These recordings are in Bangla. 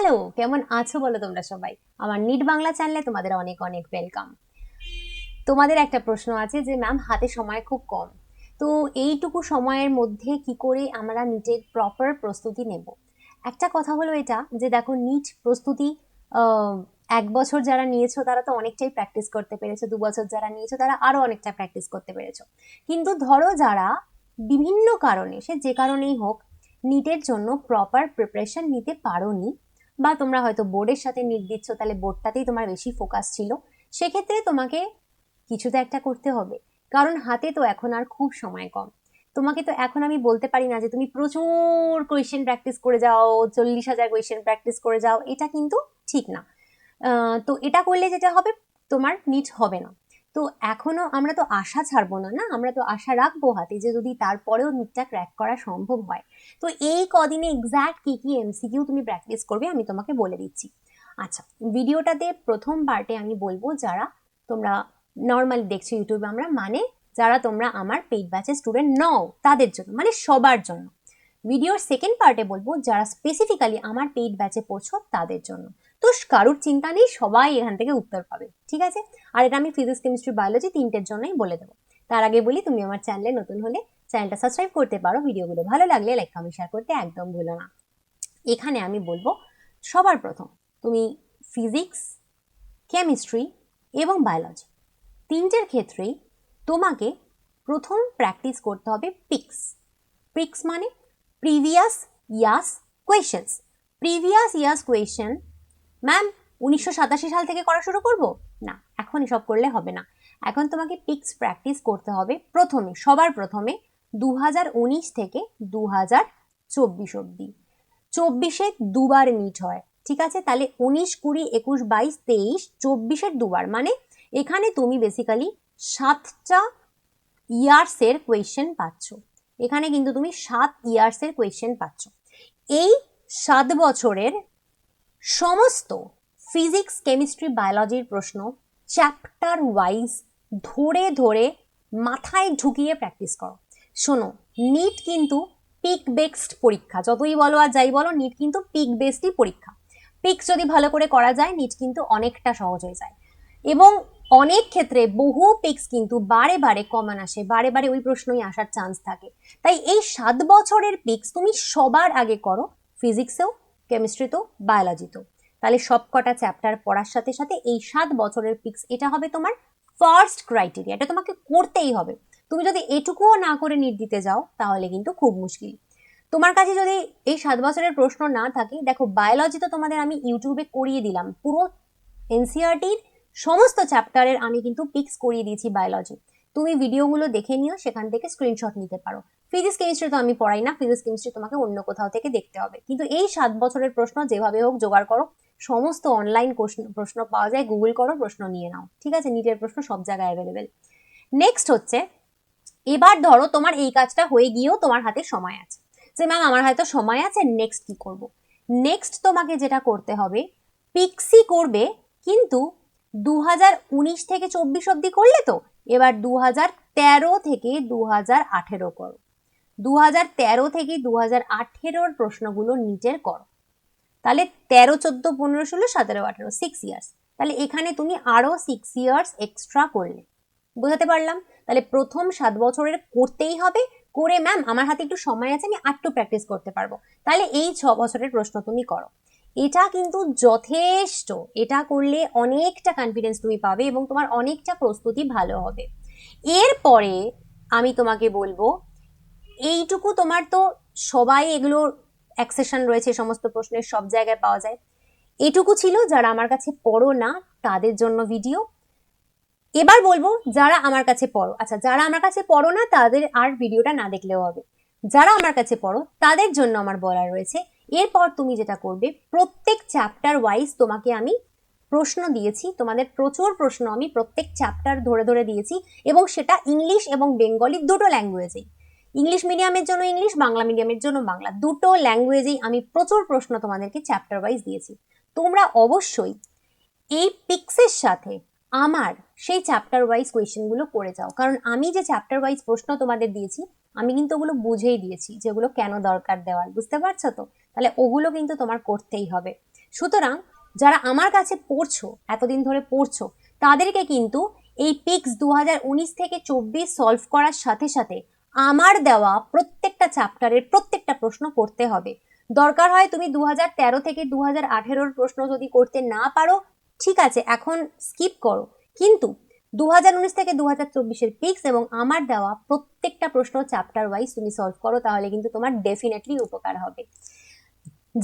হ্যালো, কেমন আছো বলো তোমরা সবাই? আমার নিট বাংলা চ্যানেলে তোমাদের অনেক অনেক ওয়েলকাম। তোমাদের একটা প্রশ্ন আছে যে ম্যাম হাতে সময় খুব কম, তো এইটুকু সময়ের মধ্যে কি করে আমরা নিটের প্রপার প্রস্তুতি নেব? একটা কথা হলো এটা যে দেখো, নিট প্রস্তুতি আহ, 1 বছর যারা নিয়েছো তারা তো অনেকটাই প্র্যাকটিস করতে পেরেছো, 2 বছর যারা নিয়েছো তারা আরো অনেকটা প্র্যাকটিস করতে পেরেছো। কিন্তু ধরো যারা বিভিন্ন কারণে, সে যে কারণেই হোক, নিটের জন্য প্রপার প্রিপারেশন নিতে পারোনি, বা তোমরা হয়তো বোর্ডের সাথে নিট দিচ্ছ, তাহলে বোর্ডটাতেই তোমার বেশি ফোকাস ছিল, সেক্ষেত্রে তোমাকে কিছু তো একটা করতে হবে। কারণ হাতে তো এখন আর খুব সময় কম। তোমাকে তো এখন আমি বলতে পারি না যে তুমি প্রচুর কোয়েশ্চেন প্র্যাকটিস করে যাও, 40,000 কোয়েশ্চেন প্র্যাকটিস করে যাও, এটা কিন্তু ঠিক না। তো এটা করলে যেটা হবে, তোমার নিট হবে না। তো এখনো আমরা তো আশা ছাড়বো না, না আমরা তো আশা রাখবো হাতে যে যদি তারপরেও নিটটা ক্র্যাক করা সম্ভব হয়। তো এই কদিনে এক্স্যাক্ট কি কি এমসিকিউ তুমি প্র্যাকটিস করবে আমি তোমাকে বলে দিচ্ছি। আচ্ছা, ভিডিওটাতে প্রথম পার্টে আমি বলবো যারা তোমরা নর্মালি দেখছো ইউটিউবে, আমরা মানে যারা তোমরা আমার পেইড ব্যাচের স্টুডেন্ট নও তাদের জন্য, মানে সবার জন্য। ভিডিওর সেকেন্ড পার্টে বলবো যারা স্পেসিফিক্যালি আমার পেইড ব্যাচে পড়ছো তাদের জন্য। তো কারুর চিন্তা নেই, সবাই এখান থেকে উত্তর পাবে, ঠিক আছে? আর এটা আমি ফিজিক্স, কেমিস্ট্রি, বায়োলজি তিনটের জন্যই বলে দেবো। তার আগে বলি, তুমি আমার চ্যানেলে নতুন হলে চ্যানেলটা সাবস্ক্রাইব করতে পারো, ভিডিওগুলো ভালো লাগলে লাইক কমেন্ট শেয়ার করতে একদম ভুলো না। এখানে আমি বলবো সবার প্রথম তুমি ফিজিক্স, কেমিস্ট্রি এবং বায়োলজি তিনটের ক্ষেত্রেই তোমাকে প্রথম প্র্যাকটিস করতে হবে পিক্স। পিক্স মানে previous years questions. Previous years question ma'am 1987 সাল থেকে করা শুরু করব? না, এখন এসব করলে হবে না। এখন তোমাকে পিক্স প্র্যাকটিস করতে হবে প্রথমে, সবার প্রথমে 2019 থেকে 2024 অব্দি। 24-এ দুবার নিট হয়, ঠিক আছে? তাহলে 19, 20, 21, 22, 23, 24-এর দুবার, মানে এখানে তুমি বেসিক্যালি 7টা ইয়ার্সের কোয়েশ্চেন পাচ্ছ। এখানে কিন্তু তুমি 7 ইয়ার্সের কোয়েশ্চেন পাচ্ছ। এই 7 বছরের সমস্ত ফিজিক্স, কেমিস্ট্রি, বায়োলজির প্রশ্ন চ্যাপ্টার ওয়াইজ ধরে ধরে মাথায় ঢুকিয়ে প্র্যাকটিস করো। শোনো, নিট কিন্তু পিক বেসড পরীক্ষা, যতই বলো আর যাই বলো, নিট কিন্তু পিক বেসডই পরীক্ষা। পিক্স যদি ভালো করে করা যায়, নিট কিন্তু অনেকটা সহজ হয়ে যায়। এবং অনেক ক্ষেত্রে বহু পিক্স কিন্তু বারে বারে কমন আসে, বারে বারে ওই প্রশ্নই আসার চান্স থাকে। তাই এই 7 বছরের পিক্স তুমি সবার আগে করো, ফিজিক্সেও, কেমিস্ট্রিতেও, বায়োলজিতেও। তাহলে সব কটা চ্যাপ্টার পড়ার সাথে সাথে এই 7 বছরের পিক্স, এটা হবে তোমার ফার্স্ট ক্রাইটেরিয়া, এটা তোমাকে করতেই হবে। তুমি যদি এটুকুও না করে নিট দিতে যাও তাহলে কিন্তু খুব মুশকিল। তোমার কাছে যদি এই 7 বছরের প্রশ্ন না থাকে, দেখো বায়োলজি তো তোমাদের আমি ইউটিউবে করিয়ে দিলাম, পুরো এনসিইআরটির সমস্ত চ্যাপ্টারের আমি কিন্তু পিক্স করিয়ে দিয়েছি বায়োলজি। তুমি ভিডিওগুলো দেখে নিও, সেখান থেকে স্ক্রিনশট নিতে পারো। ফিজিক্স, কেমিস্ট্রি তো আমি পড়াই না, ফিজিক্স, কেমিস্ট্রি তোমাকে অন্য কোথাও থেকে দেখতে হবে। কিন্তু এই 7 বছরের প্রশ্ন যেভাবে হোক জোগাড় করো, সমস্ত অনলাইন প্রশ্ন পাওয়া যায়, গুগল করো, প্রশ্ন নিয়ে নাও, ঠিক আছে? নিটের প্রশ্ন সব জায়গায় অ্যাভেলেবেল। নেক্সট হচ্ছে, এবার ধরো তোমার এই কাজটা হয়ে গিয়েও তোমার হাতে সময় আছে, যে ম্যাম আমার হয়তো সময় আছে, নেক্সট কি করব? নেক্সট তোমাকে যেটা করতে হবে, পিক্সি করবে, কিন্তু 2019 থেকে 24 অব্দি করলে তো, এবার 2013 থেকে 2018 করো। 2013 থেকে 2018 প্রশ্নগুলো নিটের করো। তাহলে 13, 14, 15, 16, 17, 18, 6 ইয়ার্স। তাহলে এখানে তুমি আরো 6 ইয়ার্স এক্সট্রা করলে। বোঝাতে পারলাম? তাহলে প্রথম 7 বছরের করতেই হবে, করে ম্যাম আমার হাতে একটু সময় আছে, আমি আরেকটু প্র্যাকটিস করতে পারবো, তাহলে এই 6 বছরের প্রশ্ন তুমি করো। এটা কিন্তু যথেষ্ট। এটা করলে অনেকটা কনফিডেন্স তুমি পাবে এবং তোমার অনেকটা প্রস্তুতি ভালো হবে। এরপরে আমি তোমাকে বলবো, এইটুকু তোমার তো সবাই এগুলো অ্যাকসেশন রয়েছে, সমস্ত প্রশ্নের সব জায়গায় পাওয়া যায়। এটুকু ছিল যারা আমার কাছে পড়ো না তাদের জন্য ভিডিও। এবার বলবো যারা আমার কাছে পড়ো, আচ্ছা যারা আমার কাছে পড়ো না তাদের আর ভিডিওটা না দেখলেও হবে। যারা আমার কাছে পড়ো তাদের জন্য আমার বলা রয়েছে, এরপর তুমি যেটা করবে, প্রত্যেক চ্যাপ্টার ওয়াইজ তোমাকে আমি প্রশ্ন দিয়েছি, তোমাদের প্রচুর প্রশ্ন আমি প্রত্যেক চ্যাপ্টার ধরে ধরে দিয়েছি, এবং সেটা ইংলিশ এবং বেঙ্গলি দুটো ল্যাঙ্গুয়েজেই। ইংলিশ মিডিয়ামের জন্য ইংলিশ, বাংলা মিডিয়ামের জন্য বাংলা, দুটো ল্যাঙ্গুয়েজেই আমি প্রচুর প্রশ্ন তোমাদেরকে চ্যাপ্টার ওয়াইজ দিয়েছি। তোমরা অবশ্যই এই পিক্সের সাথে আমার সেই চ্যাপ্টার ওয়াইজ কোয়েশ্চেনগুলো করে যাও, কারণ আমি যে চ্যাপ্টার ওয়াইজ প্রশ্ন তোমাদের দিয়েছি আমি কিন্তু ওগুলো বুঝেই দিয়েছি যেগুলো কেন দরকার দেওয়ার, বুঝতে পারছো তো? তাহলে ওগুলো কিন্তু তোমার করতেই হবে। সুতরাং যারা আমার কাছে পড়ছো, এতদিন ধরে পড়ছো, তাদেরকে কিন্তু এই পিক্স 2019 থেকে 24 সলভ করার সাথে সাথে আমার দেওয়া প্রত্যেকটা চ্যাপ্টারের প্রত্যেকটা প্রশ্ন করতে হবে। দরকার হয় তুমি 2013 থেকে 2018 প্রশ্ন যদি করতে না পারো, ঠিক আছে, এখন স্কিপ করো, কিন্তু 2019 থেকে 2024 পিক্স এবং আমার দেওয়া প্রত্যেকটা প্রশ্ন চ্যাপ্টার ওয়াইজ তুমি সলভ করো, তাহলে কিন্তু তোমার ডেফিনেটলি উপকার হবে।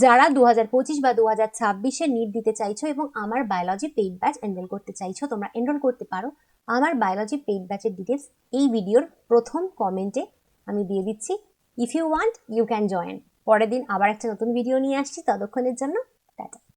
যারা 2025 বা 2026 নিট দিতে চাইছো এবং আমার বায়োলজি পেইড ব্যাচ এনরোল করতে চাইছো, তোমরা এনরোল করতে পারো। আমার বায়োলজি পেইড ব্যাচের ডিটেলস এই ভিডিওর প্রথম কমেন্টে আমি দিয়ে দিচ্ছি। If you want you can join. পরের দিন আবার একটা নতুন ভিডিও নিয়ে আসছি, ততক্ষণের জন্য টাটা।